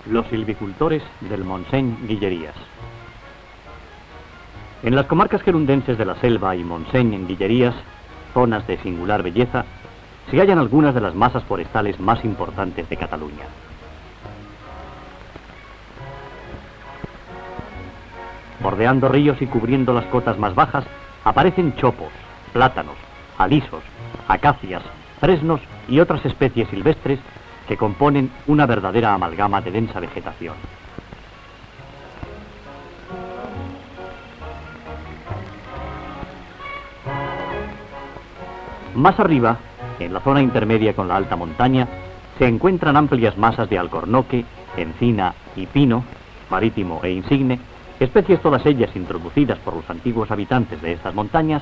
Los silvicultores del Montseny-Guillerías. En las comarcas gerundenses de la Selva y Montseny-Guillerías, zonas de singular belleza, se hallan algunas de las masas forestales más importantes de Cataluña. Bordeando ríos y cubriendo las cotas más bajas, aparecen chopos, plátanos, alisos, acacias, fresnos y otras especies silvestres que componen una verdadera amalgama de densa vegetación. Más arriba, en la zona intermedia con la alta montaña, se encuentran amplias masas de alcornoque, encina y pino, marítimo e insigne, especies todas ellas introducidas por los antiguos habitantes de estas montañas,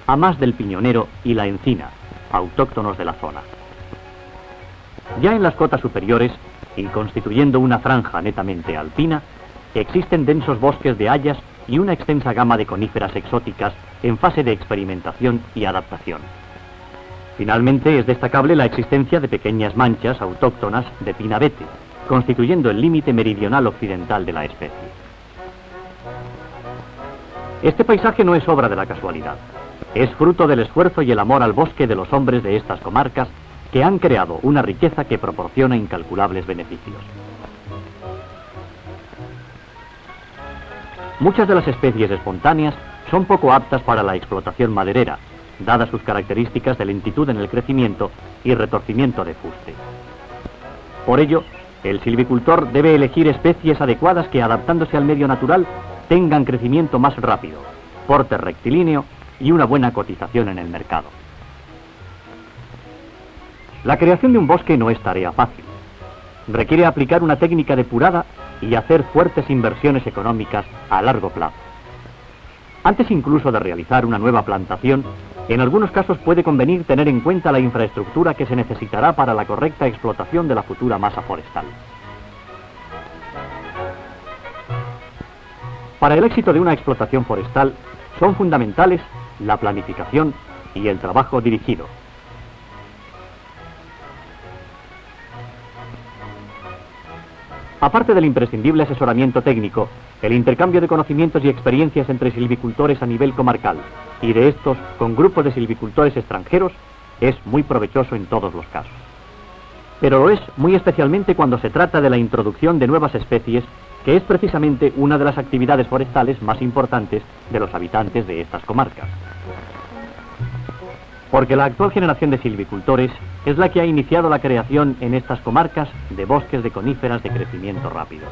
a más del piñonero y la encina, autóctonos de la zona. Ya en las cotas superiores, y constituyendo una franja netamente alpina, existen densos bosques de hayas y una extensa gama de coníferas exóticas en fase de experimentación y adaptación. Finalmente, es destacable la existencia de pequeñas manchas autóctonas de pinabete, constituyendo el límite meridional occidental de la especie. Este paisaje no es obra de la casualidad, es fruto del esfuerzo y el amor al bosque de los hombres de estas comarcas que han creado una riqueza que proporciona incalculables beneficios. Muchas de las especies espontáneas son poco aptas para la explotación maderera, dadas sus características de lentitud en el crecimiento y retorcimiento de fuste. Por ello, el silvicultor debe elegir especies adecuadas que, adaptándose al medio natural, tengan crecimiento más rápido, porte rectilíneo y una buena cotización en el mercado. La creación de un bosque no es tarea fácil. Requiere aplicar una técnica depurada y hacer fuertes inversiones económicas a largo plazo. Antes incluso de realizar una nueva plantación, en algunos casos puede convenir tener en cuenta la infraestructura que se necesitará para la correcta explotación de la futura masa forestal. Para el éxito de una explotación forestal son fundamentales la planificación y el trabajo dirigido. Aparte del imprescindible asesoramiento técnico, el intercambio de conocimientos y experiencias entre silvicultores a nivel comarcal y de estos con grupos de silvicultores extranjeros es muy provechoso en todos los casos. Pero lo es muy especialmente cuando se trata de la introducción de nuevas especies, que es precisamente una de las actividades forestales más importantes de los habitantes de estas comarcas. Porque la actual generación de silvicultores es la que ha iniciado la creación en estas comarcas de bosques de coníferas de crecimiento rápido.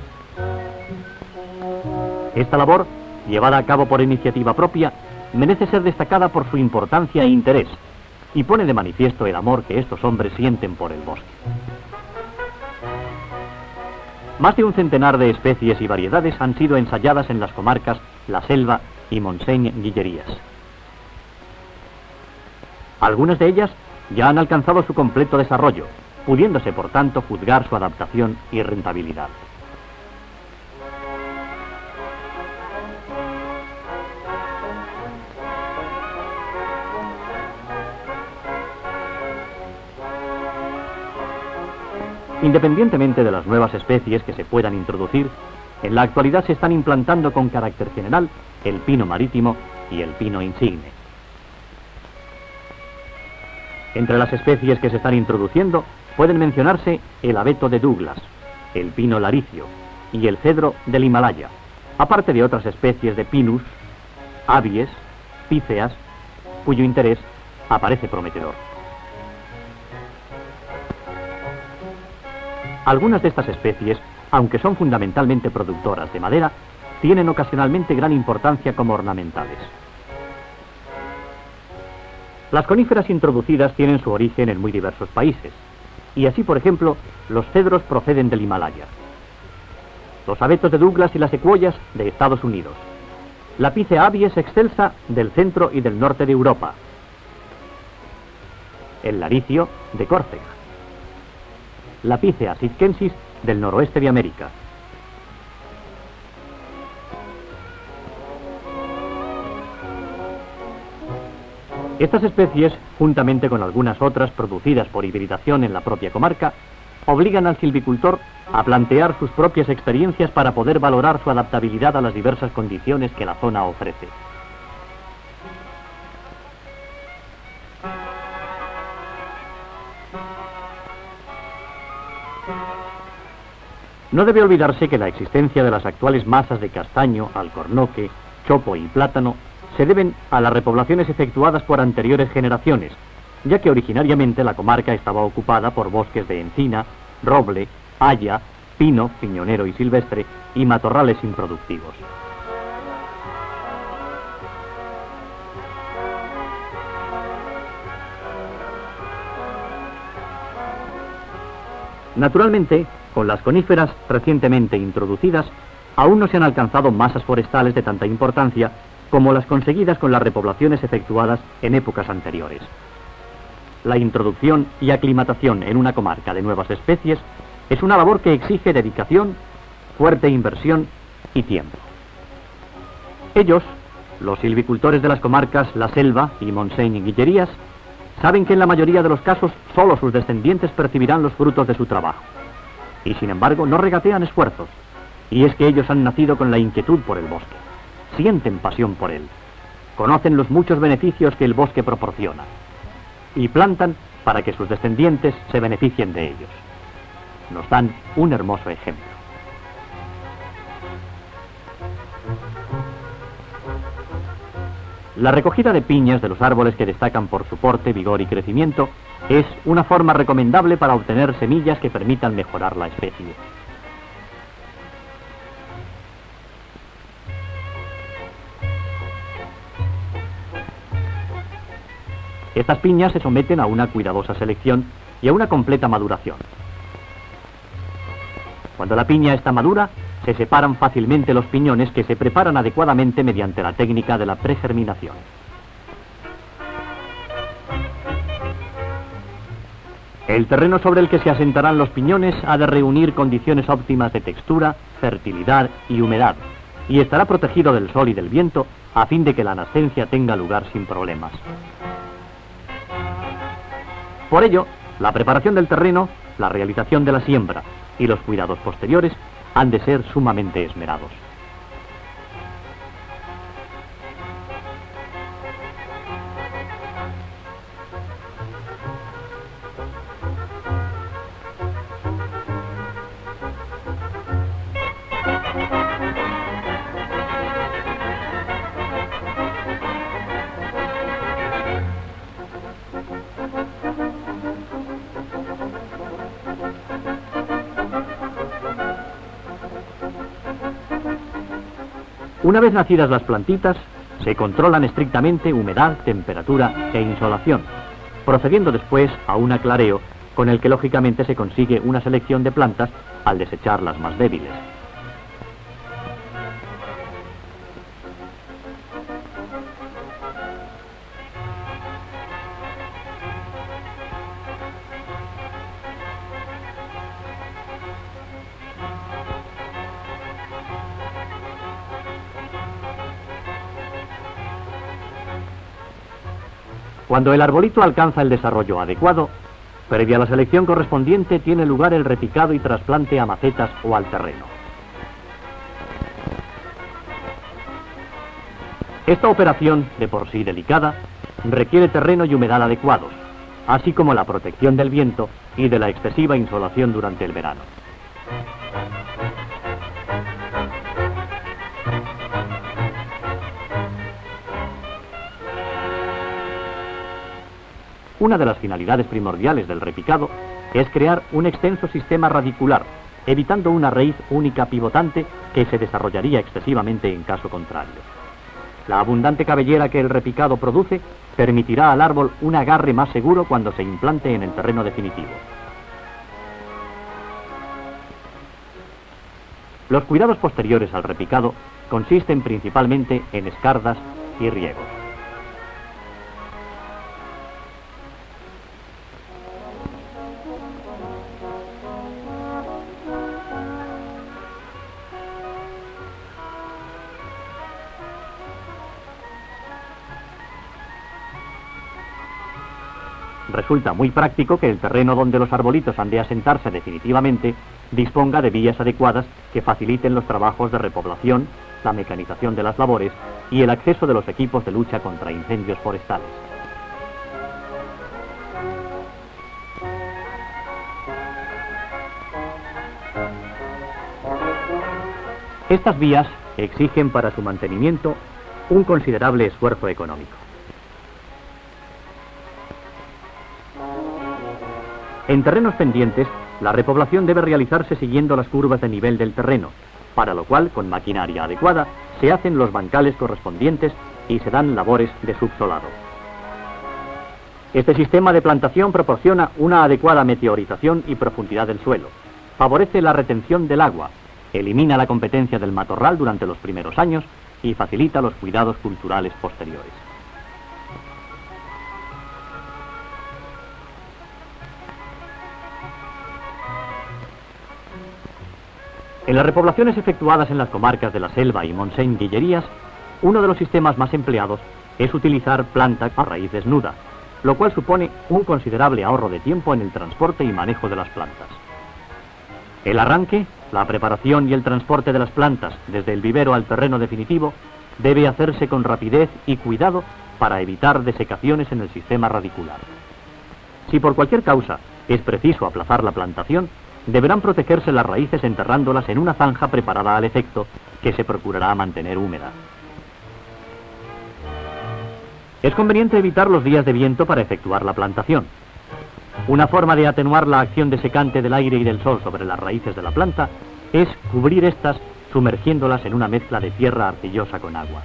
Esta labor, llevada a cabo por iniciativa propia, merece ser destacada por su importancia e interés, y pone de manifiesto el amor que estos hombres sienten por el bosque. Más de un centenar de especies y variedades han sido ensayadas en las comarcas La Selva y Montseny-Guillerías. Algunas de ellas ya han alcanzado su completo desarrollo, pudiéndose por tanto juzgar su adaptación y rentabilidad. Independientemente de las nuevas especies que se puedan introducir, en la actualidad se están implantando con carácter general el pino marítimo y el pino insigne. Entre las especies que se están introduciendo pueden mencionarse el abeto de Douglas, el pino laricio y el cedro del Himalaya, aparte de otras especies de pinus, abies, píceas, cuyo interés aparece prometedor. Algunas de estas especies, aunque son fundamentalmente productoras de madera, tienen ocasionalmente gran importancia como ornamentales. Las coníferas introducidas tienen su origen en muy diversos países, y así, por ejemplo, los cedros proceden del Himalaya, los abetos de Douglas y las secuoyas de Estados Unidos, la pícea abies excelsa del centro y del norte de Europa, el laricio de Córcega, la pícea sitkensis del noroeste de América. Estas especies, juntamente con algunas otras producidas por hibridación en la propia comarca, obligan al silvicultor a plantear sus propias experiencias para poder valorar su adaptabilidad a las diversas condiciones que la zona ofrece. No debe olvidarse que la existencia de las actuales masas de castaño, alcornoque, chopo y plátano se deben a las repoblaciones efectuadas por anteriores generaciones, ya que originariamente la comarca estaba ocupada por bosques de encina, roble, haya, pino, piñonero y silvestre, y matorrales improductivos. Naturalmente, con las coníferas recientemente introducidas, aún no se han alcanzado masas forestales de tanta importancia como las conseguidas con las repoblaciones efectuadas en épocas anteriores. La introducción y aclimatación en una comarca de nuevas especies es una labor que exige dedicación, fuerte inversión y tiempo. Ellos, los silvicultores de las comarcas La Selva y Montseny y Guillerías, saben que en la mayoría de los casos solo sus descendientes percibirán los frutos de su trabajo. Y sin embargo no regatean esfuerzos. Y es que ellos han nacido con la inquietud por el bosque. Sienten pasión por él. Conocen los muchos beneficios que el bosque proporciona. Y plantan para que sus descendientes se beneficien de ellos. Nos dan un hermoso ejemplo. La recogida de piñas de los árboles que destacan por su porte, vigor y crecimiento es una forma recomendable para obtener semillas que permitan mejorar la especie. Estas piñas se someten a una cuidadosa selección y a una completa maduración. Cuando la piña está madura, se separan fácilmente los piñones que se preparan adecuadamente mediante la técnica de la pregerminación. El terreno sobre el que se asentarán los piñones ha de reunir condiciones óptimas de textura, fertilidad y humedad, y estará protegido del sol y del viento a fin de que la nascencia tenga lugar sin problemas. Por ello, la preparación del terreno, la realización de la siembra y los cuidados posteriores han de ser sumamente esmerados. Una vez nacidas las plantitas, se controlan estrictamente humedad, temperatura e insolación, procediendo después a un aclareo con el que lógicamente se consigue una selección de plantas al desechar las más débiles. Cuando el arbolito alcanza el desarrollo adecuado, previa a la selección correspondiente tiene lugar el repicado y trasplante a macetas o al terreno. Esta operación, de por sí delicada, requiere terreno y humedad adecuados, así como la protección del viento y de la excesiva insolación durante el verano. Una de las finalidades primordiales del repicado es crear un extenso sistema radicular, evitando una raíz única pivotante que se desarrollaría excesivamente en caso contrario. La abundante cabellera que el repicado produce permitirá al árbol un agarre más seguro cuando se implante en el terreno definitivo. Los cuidados posteriores al repicado consisten principalmente en escardas y riegos. Resulta muy práctico que el terreno donde los arbolitos han de asentarse definitivamente disponga de vías adecuadas que faciliten los trabajos de repoblación, la mecanización de las labores y el acceso de los equipos de lucha contra incendios forestales. Estas vías exigen para su mantenimiento un considerable esfuerzo económico. En terrenos pendientes, la repoblación debe realizarse siguiendo las curvas de nivel del terreno, para lo cual, con maquinaria adecuada, se hacen los bancales correspondientes y se dan labores de subsolado. Este sistema de plantación proporciona una adecuada meteorización y profundidad del suelo, favorece la retención del agua, elimina la competencia del matorral durante los primeros años y facilita los cuidados culturales posteriores. En las repoblaciones efectuadas en las comarcas de la Selva y Montseny-Guillerías, uno de los sistemas más empleados es utilizar planta a raíz desnuda, lo cual supone un considerable ahorro de tiempo en el transporte y manejo de las plantas. El arranque, la preparación y el transporte de las plantas desde el vivero al terreno definitivo debe hacerse con rapidez y cuidado para evitar desecaciones en el sistema radicular. Si por cualquier causa es preciso aplazar la plantación, deberán protegerse las raíces enterrándolas en una zanja preparada al efecto que se procurará mantener húmeda. Es conveniente evitar los días de viento para efectuar la plantación. Una forma de atenuar la acción desecante del aire y del sol sobre las raíces de la planta es cubrir estas sumergiéndolas en una mezcla de tierra arcillosa con agua.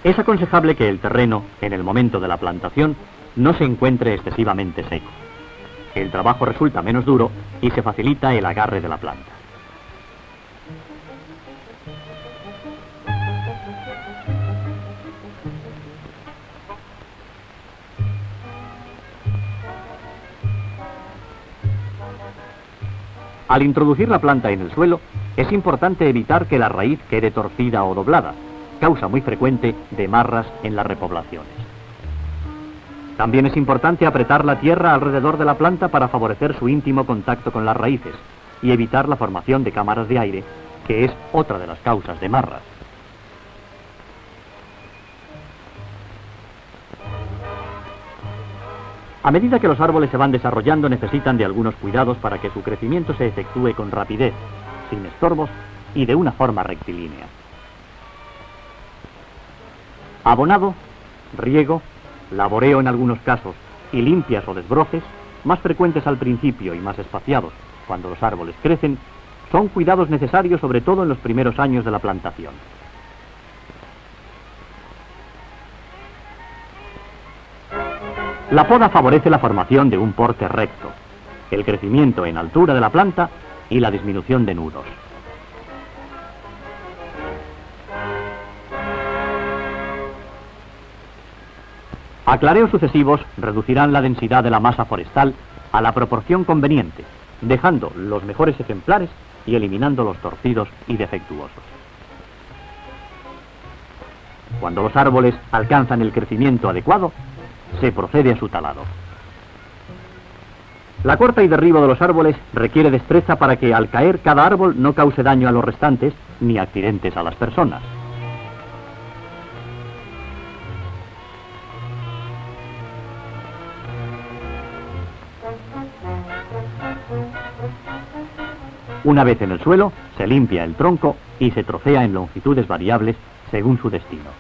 Es aconsejable que el terreno, en el momento de la plantación, no se encuentre excesivamente seco. El trabajo resulta menos duro y se facilita el agarre de la planta. Al introducir la planta en el suelo, es importante evitar que la raíz quede torcida o doblada, causa muy frecuente de marras en las repoblaciones. También es importante apretar la tierra alrededor de la planta para favorecer su íntimo contacto con las raíces y evitar la formación de cámaras de aire, que es otra de las causas de marras. A medida que los árboles se van desarrollando, necesitan de algunos cuidados para que su crecimiento se efectúe con rapidez, sin estorbos y de una forma rectilínea. Abonado, riego, laboreo en algunos casos y limpias o desbroces, más frecuentes al principio y más espaciados cuando los árboles crecen, son cuidados necesarios sobre todo en los primeros años de la plantación. La poda favorece la formación de un porte recto, el crecimiento en altura de la planta y la disminución de nudos. Aclareos sucesivos reducirán la densidad de la masa forestal a la proporción conveniente, dejando los mejores ejemplares y eliminando los torcidos y defectuosos. Cuando los árboles alcanzan el crecimiento adecuado, se procede a su talado. La corta y derribo de los árboles requiere destreza para que al caer cada árbol no cause daño a los restantes ni accidentes a las personas. Una vez en el suelo, se limpia el tronco y se trocea en longitudes variables según su destino.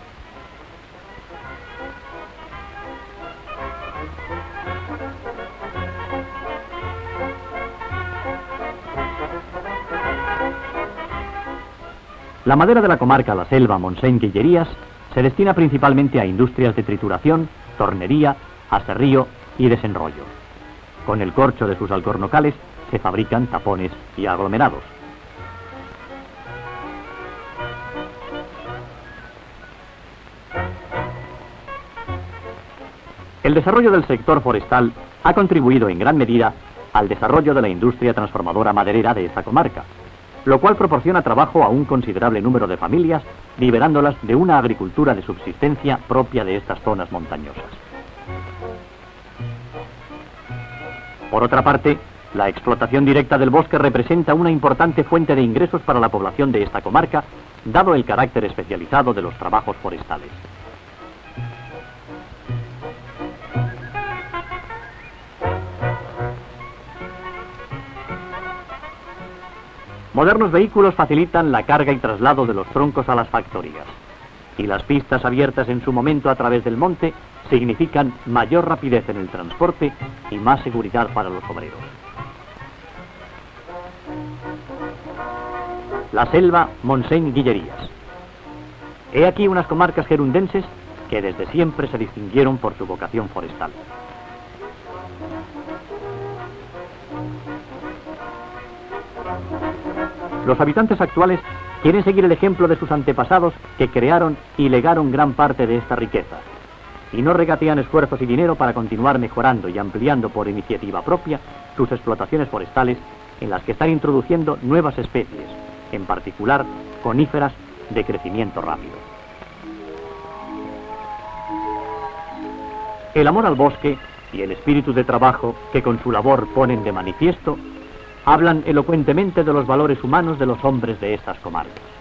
La madera de la comarca La Selva, Montseny-Guillerías se destina principalmente a industrias de trituración, tornería, aserrío y desenrollo. Con el corcho de sus alcornocales se fabrican tapones y aglomerados. El desarrollo del sector forestal ha contribuido en gran medida al desarrollo de la industria transformadora maderera de esta comarca, lo cual proporciona trabajo a un considerable número de familias, liberándolas de una agricultura de subsistencia propia de estas zonas montañosas. Por otra parte, la explotación directa del bosque representa una importante fuente de ingresos para la población de esta comarca, dado el carácter especializado de los trabajos forestales. Modernos vehículos facilitan la carga y traslado de los troncos a las factorías, y las pistas abiertas en su momento a través del monte significan mayor rapidez en el transporte y más seguridad para los obreros. La selva Montseny-Guillerías. He aquí unas comarcas gerundenses que desde siempre se distinguieron por su vocación forestal. Los habitantes actuales quieren seguir el ejemplo de sus antepasados que crearon y legaron gran parte de esta riqueza, y no regatean esfuerzos y dinero para continuar mejorando y ampliando por iniciativa propia sus explotaciones forestales, en las que están introduciendo nuevas especies, en particular coníferas de crecimiento rápido. El amor al bosque y el espíritu de trabajo que con su labor ponen de manifiesto hablan elocuentemente de los valores humanos de los hombres de estas comarcas.